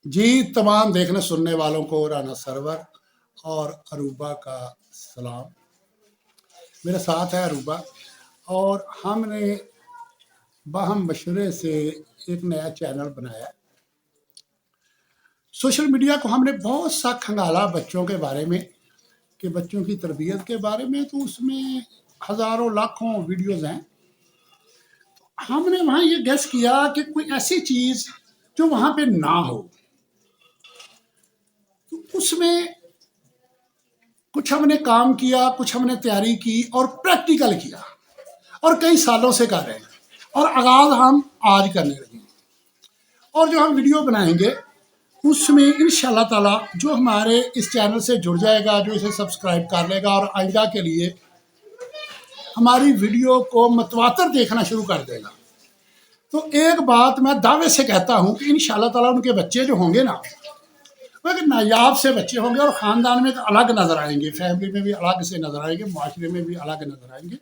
जी, तमाम देखने सुनने वालों को राना सरवर और अरूबा का सलाम। मेरे साथ है अरूबा और हमने बाहम मशवरे से एक नया चैनल बनाया। सोशल मीडिया को हमने बहुत सा खंगाला बच्चों के बारे में, कि बच्चों की तरबियत के बारे में, तो उसमें हज़ारों लाखों वीडियोज़ हैं। हमने वहाँ ये गेस किया कि कोई ऐसी चीज़ जो वहाँ पे ना हो, तो उसमें कुछ हमने काम किया, कुछ हमने तैयारी की और प्रैक्टिकल किया और कई सालों से कर रहे हैं और आगाज़ हम आज करने लगे। और जो हम वीडियो बनाएंगे उसमें इंशाल्लाह ताला जो हमारे इस चैनल से जुड़ जाएगा, जो इसे सब्सक्राइब कर लेगा और आइंदा के लिए हमारी वीडियो को मतवातर देखना शुरू कर देगा, तो एक बात मैं दावे से कहता हूँ कि इंशाल्लाह ताला उनके बच्चे जो होंगे ना, वो एक नायाब से बच्चे होंगे और ख़ानदान में एक अलग नज़र आएंगे, फैमिली में भी अलग से नज़र आएंगे, माशरे में भी अलग नज़र आएंगे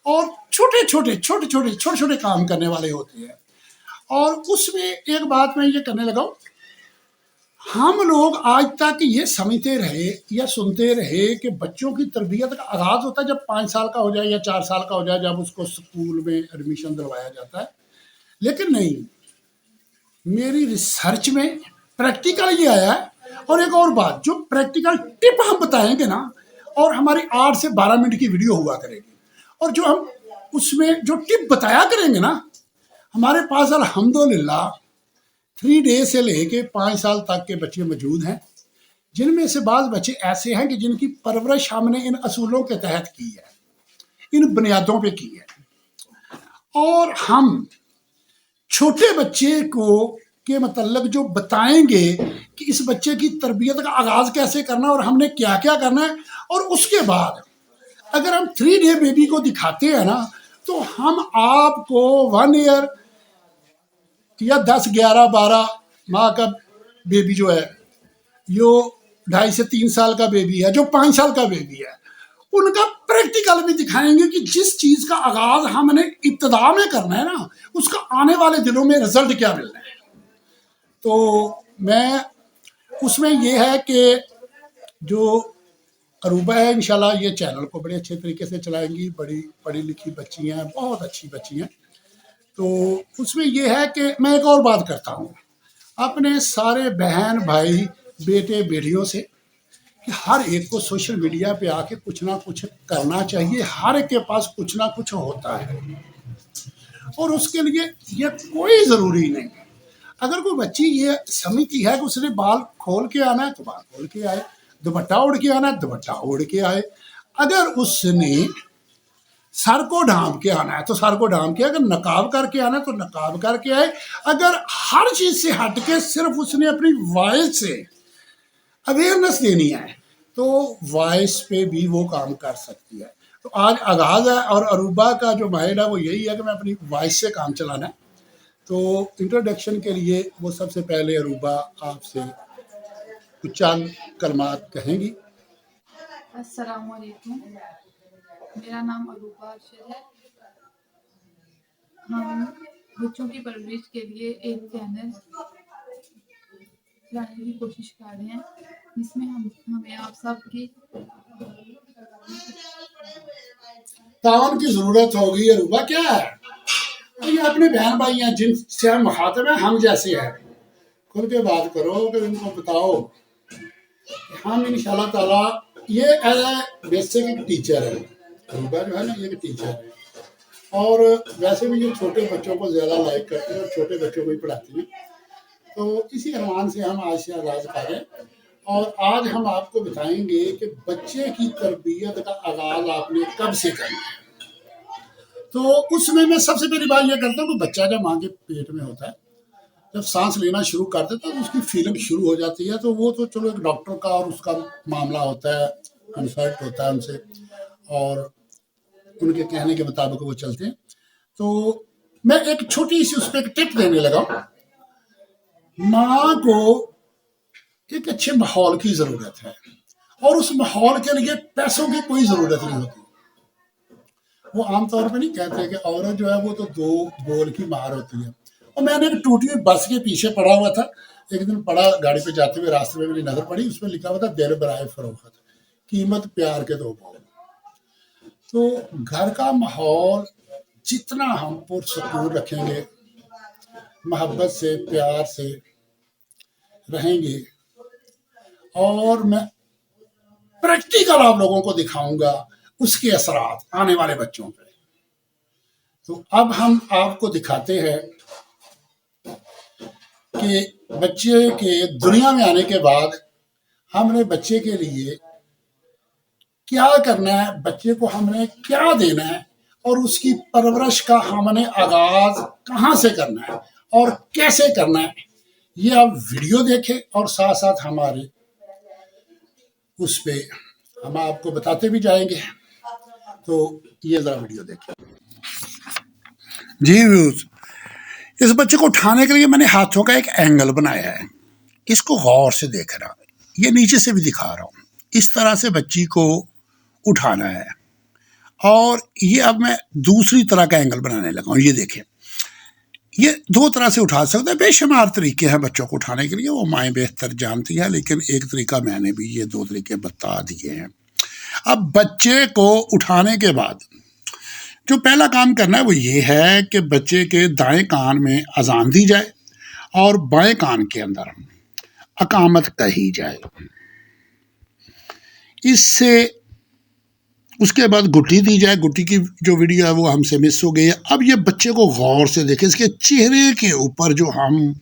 और छोटे छोटे काम करने वाले होते हैं। और उसमें एक बात मैं ये करने लगा हूँ, हम लोग आज तक ये समझते रहे या सुनते रहे कि बच्चों की तरबियत का आगाज़ होता है जब 5 साल का हो जाए या 4 साल का हो जाए, जब उसको स्कूल में एडमिशन दिलवाया जाता है। लेकिन नहीं, मेरी रिसर्च में प्रैक्टिकल ये आया है। और एक और बात, जो प्रैक्टिकल टिप हम बताएंगे ना, और हमारी 8 से 12 मिनट की वीडियो हुआ करेगी, और जो हम उसमें जो टिप बताया करेंगे ना, हमारे पास अल्हम्दुलिल्लाह 3 डे से लेके 5 साल तक के बच्चे मौजूद हैं, जिनमें से बाज़ बच्चे ऐसे हैं कि जिनकी परवरिश हमने इन असूलों के तहत की है, इन बुनियादों पे की है। और हम छोटे बच्चे को के मतलब जो बताएंगे कि इस बच्चे की तरबियत का आगाज़ कैसे करना और हमने क्या क्या करना है, और उसके बाद अगर हम 3 डे बेबी को दिखाते हैं ना, तो हम आपको 1 ईयर या 10, 11, 12 माह का बेबी जो है, जो 2.5 से 3 साल का बेबी है, जो 5 साल का बेबी है, उनका प्रैक्टिकल भी दिखाएंगे कि जिस चीज़ का आगाज़ हमने इब्तिदा में करना है ना, उसका आने वाले दिनों में रिजल्ट क्या मिलना है। तो मैं उसमें ये है कि जो अरूबा है इंशाल्लाह ये चैनल को बड़े अच्छे तरीके से चलाएंगी, बड़ी पढ़ी लिखी बच्ची हैं, बहुत अच्छी बच्ची हैं। तो उसमें ये है कि मैं एक और बात करता हूँ अपने सारे बहन भाई बेटे बेटियों से, कि हर एक को सोशल मीडिया पे आके कुछ ना कुछ करना चाहिए। हर एक के पास कुछ ना कुछ होता है और उसके लिए ये कोई ज़रूरी नहीं। अगर कोई बच्ची ये समझती है कि उसने बाल खोल के आना है तो बाल खोल के आए, दुपट्टा उड़ के आना है दुपट्टा उड़ के आए, अगर उसने सर को ढांप के आना है तो सर को ढांप के, अगर नकाब करके आना है तो नकाब करके आए। अगर हर चीज़ से हट के सिर्फ उसने अपनी वॉइस से अवेयरनेस देनी है तो वॉइस पे भी वो काम कर सकती है। तो आज आगाज़ है और अरूबा का जो माइंड है वो यही है कि मैं अपनी वॉइस से काम चलाना है। तो इंट्रोडक्शन के लिए वो सबसे पहले अरूबा आपसे कुछ चंद कलमात कहेंगी। अस्सलामुअलैकुम, मेरा नाम अरूबा अरशद है। हम बच्चों की परवरिश के लिए एक चैनल चलाने की कोशिश कर रहे हैं, जिसमें हमें आप सबकी तान की ज़रूरत होगी। अरूबा क्या है, ये अपने बहन भाई हैं जिनसे हम मुखातिब हैं, हम जैसे हैं, खुल के बात करो, कि इनको बताओ हम इंशाल्लाह ताला ये एज ए बेसिक एक टीचर है। अरूबा जो है ना, ये एक टीचर है और वैसे भी ये छोटे बच्चों को ज़्यादा लाइक करते हैं और छोटे बच्चों को ही पढ़ाती हैं। तो इसी अनुमान से हम आज से आगाज़ करें और आज हम आपको बताएंगे कि बच्चे की तरबियत का आगाज़ आपने कब से करना है। तो उसमें मैं सबसे पहली बात यह करता हूँ कि बच्चा जब माँ के पेट में होता है, जब सांस लेना शुरू कर देता है तो उसकी फीलिंग शुरू हो जाती है। तो वो तो चलो एक डॉक्टर का और उसका मामला होता है, कंसल्ट होता है उनसे और उनके कहने के मुताबिक वो चलते हैं। तो मैं एक छोटी सी उस पर एक टिप देने लगा। माँ को एक अच्छे माहौल की ज़रूरत है और उस माहौल के लिए पैसों की कोई ज़रूरत नहीं होती। वो आमतौर पे नहीं कहते कि औरत जो है वो तो 2 बोल की मार होती है। और मैंने एक टूटी हुई बस के पीछे पड़ा हुआ था, एक दिन पड़ा गाड़ी पे जाते हुए, रास्ते में मेरी नजर पड़ी, उसमें लिखा हुआ था दिल बराए फरोख्त, कीमत प्यार के 2 पाव। तो घर का माहौल जितना हम पुरसकून रखेंगे, मोहब्बत से प्यार से रहेंगे, और मैं प्रैक्टिकल आप लोगों को दिखाऊंगा उसके असरात आने वाले बच्चों पे। तो अब हम आपको दिखाते हैं कि बच्चे के दुनिया में आने के बाद हमने बच्चे के लिए क्या करना है, बच्चे को हमने क्या देना है, और उसकी परवरिश का हमने आगाज कहाँ से करना है और कैसे करना है। ये आप वीडियो देखें और साथ साथ हमारे उस पे हम आपको बताते भी जाएंगे। तो ये जरा वीडियो देखें। जी व्यूज, इस बच्चे को उठाने के लिए मैंने हाथों का एक एंगल बनाया है, इसको गौर से देखना। ये नीचे से भी दिखा रहा हूँ, इस तरह से बच्ची को उठाना है। और ये अब मैं दूसरी तरह का एंगल बनाने लगा हूँ। ये देखें, ये 2 तरह से उठा सकते हैं। बेशुमार तरीके हैं बच्चों को उठाने के लिए, वो माएँ बेहतर जानती हैं, लेकिन एक तरीका मैंने भी ये 2 तरीके बता दिए हैं। अब बच्चे को उठाने के बाद जो पहला काम करना है वो ये है कि बच्चे के दाएं कान में अजान दी जाए और बाएं कान के अंदर अकामत कही जाए। इससे उसके बाद गुट्टी दी जाए। गुट्टी की जो वीडियो है वो हमसे मिस हो गई है। अब ये बच्चे को गौर से देखें, इसके चेहरे के ऊपर जो हम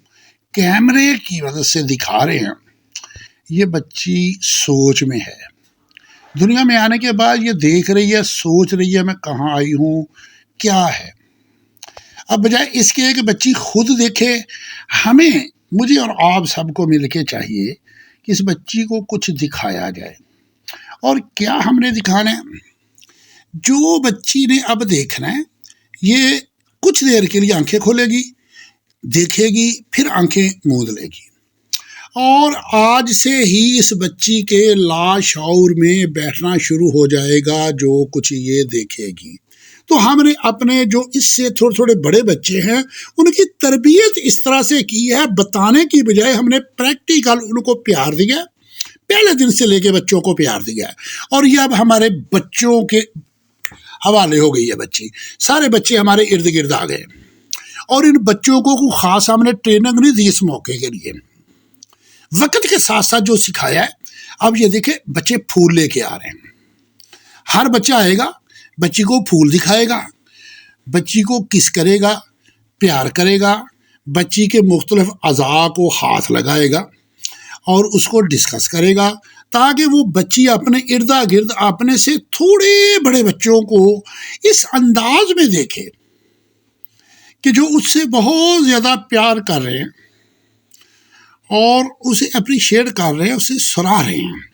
कैमरे की मदद से दिखा रहे हैं, ये बच्ची सोच में है। दुनिया में आने के बाद ये देख रही है, सोच रही है मैं कहाँ आई हूँ, क्या है। अब बजाय इसके कि बच्ची खुद देखे, हमें, मुझे और आप सबको मिलके चाहिए कि इस बच्ची को कुछ दिखाया जाए। और क्या हमने दिखाना है, जो बच्ची ने अब देखना है, ये कुछ देर के लिए आंखें खोलेगी, देखेगी, फिर आंखें मूंद लेगी। और आज से ही इस बच्ची के लाशऊर में बैठना शुरू हो जाएगा जो कुछ ये देखेगी। तो हमने अपने जो इससे थोड़े थोड़े बड़े बच्चे हैं उनकी तरबियत इस तरह से की है, बताने की बजाय हमने प्रैक्टिकल उनको प्यार दिया, पहले दिन से लेके बच्चों को प्यार दिया। और ये अब हमारे बच्चों के हवाले हो गई है बच्ची। सारे बच्चे हमारे इर्द गिर्द आ गए और इन बच्चों को खास हमने ट्रेनिंग नहीं दी इस मौके के लिए। वक्त के साथ साथ जो सिखाया है, अब ये देखे बच्चे फूल लेके आ रहे हैं। हर बच्चा आएगा, बच्ची को फूल दिखाएगा, बच्ची को किस करेगा, प्यार करेगा, बच्ची के मुख्तलिफ अज़ा को हाथ लगाएगा और उसको डिस्कस करेगा, ताकि वो बच्ची अपने इर्दा गिर्द अपने से थोड़े बड़े बच्चों को इस अंदाज में देखे कि जो उससे बहुत ज़्यादा प्यार कर रहे हैं और उसे अप्रिशिएट कर रहे हैं, उसे सराह रहे हैं।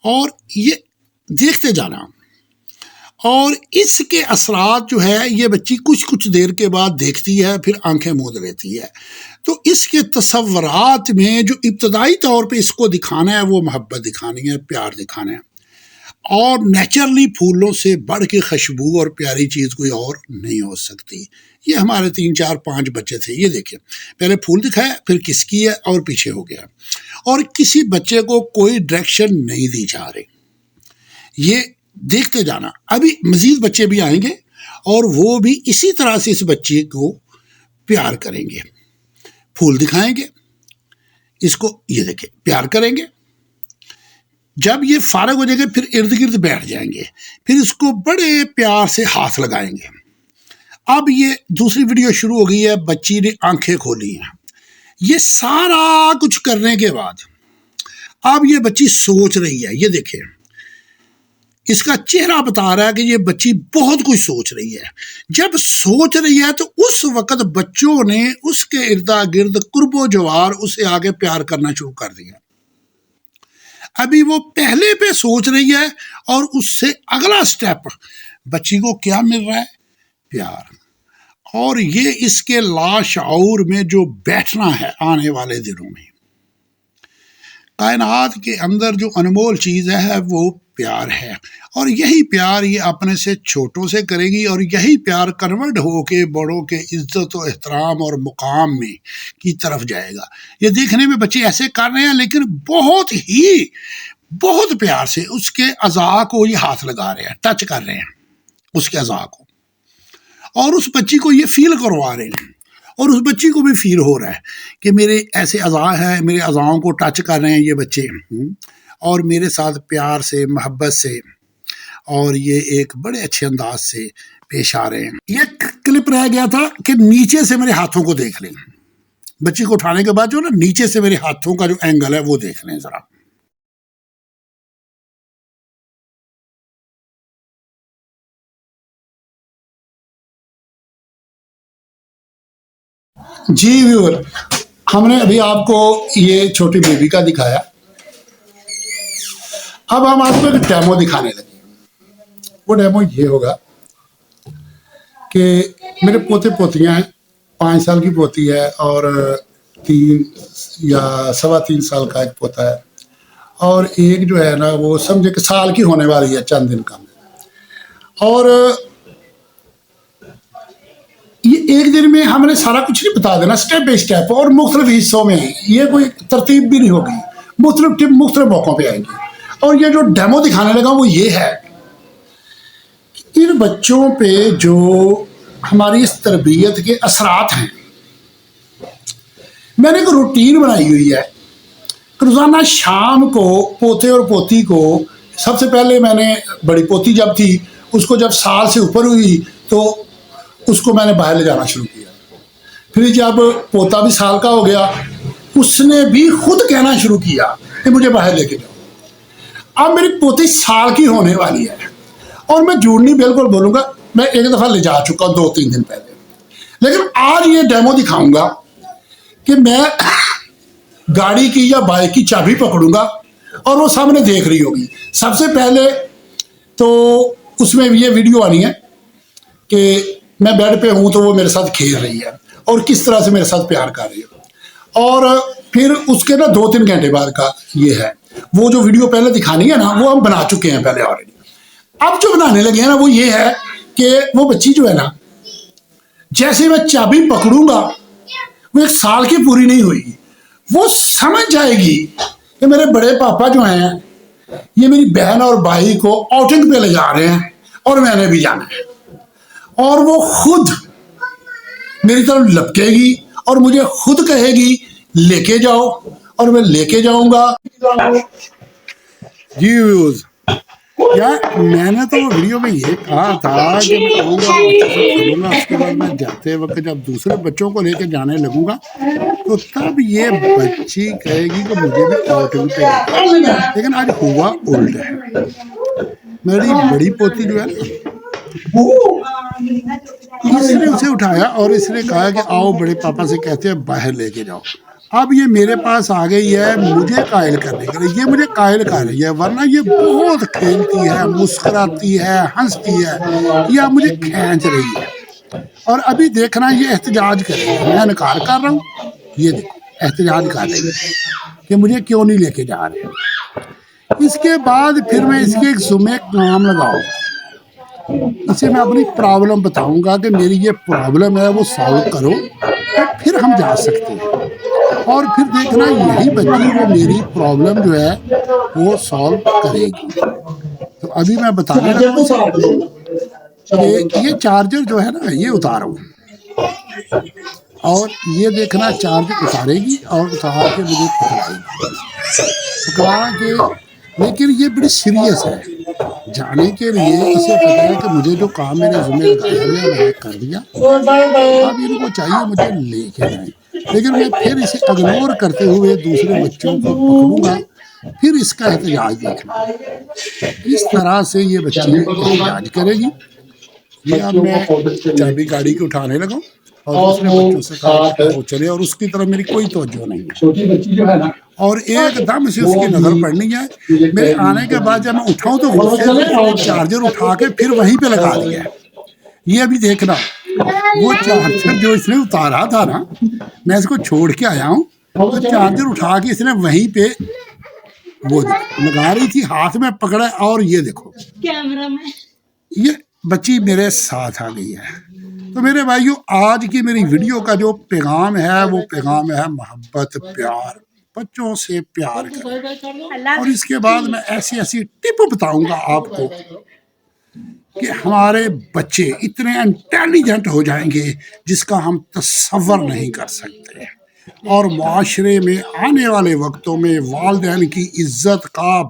और ये देखते जाना, और इसके असरात जो है ये बच्ची कुछ कुछ देर के बाद देखती है, फिर आंखें मूंद लेती है। तो इसके तसव्वुरात में जो इब्तदाई तौर पे इसको दिखाना है वो मोहब्बत दिखानी है, प्यार दिखाना है। और नेचुरली फूलों से बढ़ के खुशबू और प्यारी चीज़ कोई और नहीं हो सकती। ये हमारे 3 4 5 बच्चे थे। ये देखिए, पहले फूल दिखाया, फिर किसकी है और पीछे हो गया, और किसी बच्चे को कोई डायरेक्शन नहीं दी जा रही। ये देखते जाना। अभी मजीद बच्चे भी आएंगे और वो भी इसी तरह से इस बच्चे को प्यार करेंगे, फूल दिखाएंगे, इसको ये देखें प्यार करेंगे। जब ये फारग हो जाएंगे फिर इर्द गिर्द बैठ जाएंगे, फिर इसको बड़े प्यार से हाथ लगाएंगे। अब ये दूसरी वीडियो शुरू हो गई है, बच्ची ने आंखें खोली हैं। ये सारा कुछ करने के बाद अब ये बच्ची सोच रही है। ये देखें, इसका चेहरा बता रहा है कि ये बच्ची बहुत कुछ सोच रही है। जब सोच रही है तो उस वक्त बच्चों ने उसके इर्दा गिर्द कुर्बो जवार उसे आगे प्यार करना शुरू कर दिया। अभी वो पहले पे सोच रही है और उससे अगला स्टेप बच्ची को क्या मिल रहा है, प्यार। और ये इसके लाशऊर में जो बैठना है आने वाले दिनों में। कायनात के अंदर जो अनमोल चीज़ है वो प्यार है, और यही प्यार ये अपने से छोटों से करेगी, और यही प्यार कन्वर्ट होके बड़ों के इज्जत और एहतराम और मुकाम में की तरफ जाएगा। ये देखने में बच्चे ऐसे कर रहे हैं, लेकिन बहुत प्यार से उसके अज़ा को ये हाथ लगा रहे हैं, टच कर रहे हैं उसके अज़ा को, और उस बच्ची को ये फील करवा रहे हैं, और उस बच्ची को भी फील हो रहा है कि मेरे ऐसे अज़ा हैं, मेरे अज़ाओं को टच कर रहे हैं ये बच्चे, और मेरे साथ प्यार से, मोहब्बत से, और ये एक बड़े अच्छे अंदाज से पेश आ रहे हैं। ये क्लिप रह गया था कि नीचे से मेरे हाथों को देख लें, बच्ची को उठाने के बाद जो ना नीचे से मेरे हाथों का जो एंगल है वो देख लें ज़रा। जी व्यूअर, हमने अभी आपको ये छोटी बेबी का दिखाया, अब हम आपको एक डेमो दिखाने लगे। वो डेमो ये होगा कि मेरे पोते पोतियां हैं, 5 साल की पोती है और 3 या 3.25 साल का एक पोता है, और एक जो है ना वो समझे कि साल की होने वाली है चंद दिन का। और ये एक दिन में हमने सारा कुछ नहीं बता देना, स्टेप बाई स्टेप, और मुख्तलिफ हिस्सों में, ये कोई तरतीब भी नहीं होगी, मुख्तलिफ मौक़ों पे आएंगी। और ये जो डेमो दिखाने लगा वो ये है कि इन बच्चों पे जो हमारी इस तरबियत के असरात हैं, मैंने एक रूटीन बनाई हुई है। रोज़ाना शाम को पोते और पोती को, सबसे पहले मैंने बड़ी पोती जब थी उसको जब साल से ऊपर हुई तो उसको मैंने बाहर ले जाना शुरू किया। फिर जब पोता भी साल का हो गया उसने भी खुद कहना शुरू किया कि मुझे बाहर लेके जाओ। अब मेरी पोती साल की होने वाली है, और मैं झूठ नहीं बिल्कुल बोलूँगा, मैं एक दफ़ा ले जा चुका हूँ 2-3 दिन पहले। लेकिन आज ये डेमो दिखाऊंगा कि मैं गाड़ी की या बाइक की चाबी पकड़ूंगा और वो सामने देख रही होगी। सबसे पहले तो उसमें ये वीडियो आनी है कि मैं बेड पे हूँ तो वो मेरे साथ खेल रही है और किस तरह से मेरे साथ प्यार कर रही है। और फिर उसके ना 2-3 घंटे बाद का ये है, वो जो वीडियो पहले दिखानी है ना वो हम बना चुके हैं पहले ऑलरेडी। अब जो बनाने लगे हैं ना वो ये है कि वो बच्ची जो है ना, जैसे मैं चाबी पकड़ूंगा वो 1 साल की पूरी नहीं हुई, वो समझ जाएगी कि मेरे बड़े पापा जो हैं ये मेरी बहन और भाई को आउटिंग पे ले जा रहे हैं और मैंने भी जाना है। और वो खुद मेरी तरफ लपकेगी और मुझे खुद कहेगी लेके जाओ, और मैं लेके जाऊंगा। जी व्यूज, यार मैंने तो वीडियो में ये कहा था कि मैं कहूँगा बच्चे से खेलूँगा, उसके बाद मैं जाते वक्त जब दूसरे बच्चों को लेकर जाने लगूंगा तो तब ये बच्ची कहेगी कि मुझे भी आउटिंग पे। लेकिन आज हुआ उल्ट है। मेरी बड़ी पोती जो है ना, इसने उसे उठाया और इसने कहा कि आओ बड़े पापा से कहते हैं बाहर लेके जाओ। अब ये मेरे पास आ गई है मुझे कायल करने के लिए, ये मुझे कायल कर रही है, वरना ये बहुत खेलती है, मुस्कुराती है, हंसती है, या मुझे खींच रही है। और अभी देखना ये एहतजाज कर रही है, मैं इनकार कर रहा हूँ, ये देखो एहतजाज कर रही है कि मुझे क्यों नहीं लेके जा रहे। इसके बाद फिर मैं इसके एक जुम्मे काम लगाऊँ, इसे मैं अपनी प्रॉब्लम बताऊंगा कि मेरी ये प्रॉब्लम है वो सॉल्व करो, तो फिर हम जा सकते हैं। और फिर देखना यही बच्ची वो मेरी प्रॉब्लम जो है वो सॉल्व करेगी। तो अभी मैं बताने लगा कि ये चार्जर जो है ना ये उतारो, और ये देखना चार्जर उतारेगी और उतार के मुझे पकड़ा के। लेकिन ये बड़ी सीरियस है, जाने के लिए इसे पता है कि मुझे जो काम मेरे ज़िम्मे लगाया गया मैंने कर दिया, अब इनको चाहिए मुझे लेके जाए। लेकिन मैं फिर इसे इग्नोर करते हुए दूसरे बच्चों को पकड़ूंगा, फिर इसका एहतजाज देखना। इस तरह से ये बच्ची एहतजाज करेगी। ये अब मैं चाबी गाड़ी को उठाने लगा और दूसरे बच्चों से कहा वो चले, और उसकी तरफ मेरी कोई तवज्जो नहीं है। छोटी बच्ची जो है ना, और एकदम से उसकी नज़र पड़नी है। मेरे आने के बाद जब मैं उठाऊं तो गुस्से चार्जर उठा के फिर वहीं पे लगा दिया। ये अभी देखना, वो चार्जर जो इसने उतारा था ना, मैं इसको छोड़ के आया हूँ, तो चार्जर उठा के इसने वहीं पे वो देखो लगा रही थी, हाथ में पकड़ा, और ये देखो कैमरा में ये बच्ची मेरे साथ आ गई है। तो मेरे भाइयों, आज की मेरी वीडियो का जो पैगाम है वो पैगाम है मोहब्बत, प्यार, बच्चों से प्यार करें। अल्लाह और इसके बाद मैं ऐसी ऐसी टिप बताऊंगा आपको कि हमारे बच्चे इतने इंटेलिजेंट हो जाएंगे जिसका हम तसव्वुर नहीं कर सकते, और मुआशरे में आने वाले वक्तों में वालिदैन की इज्जत का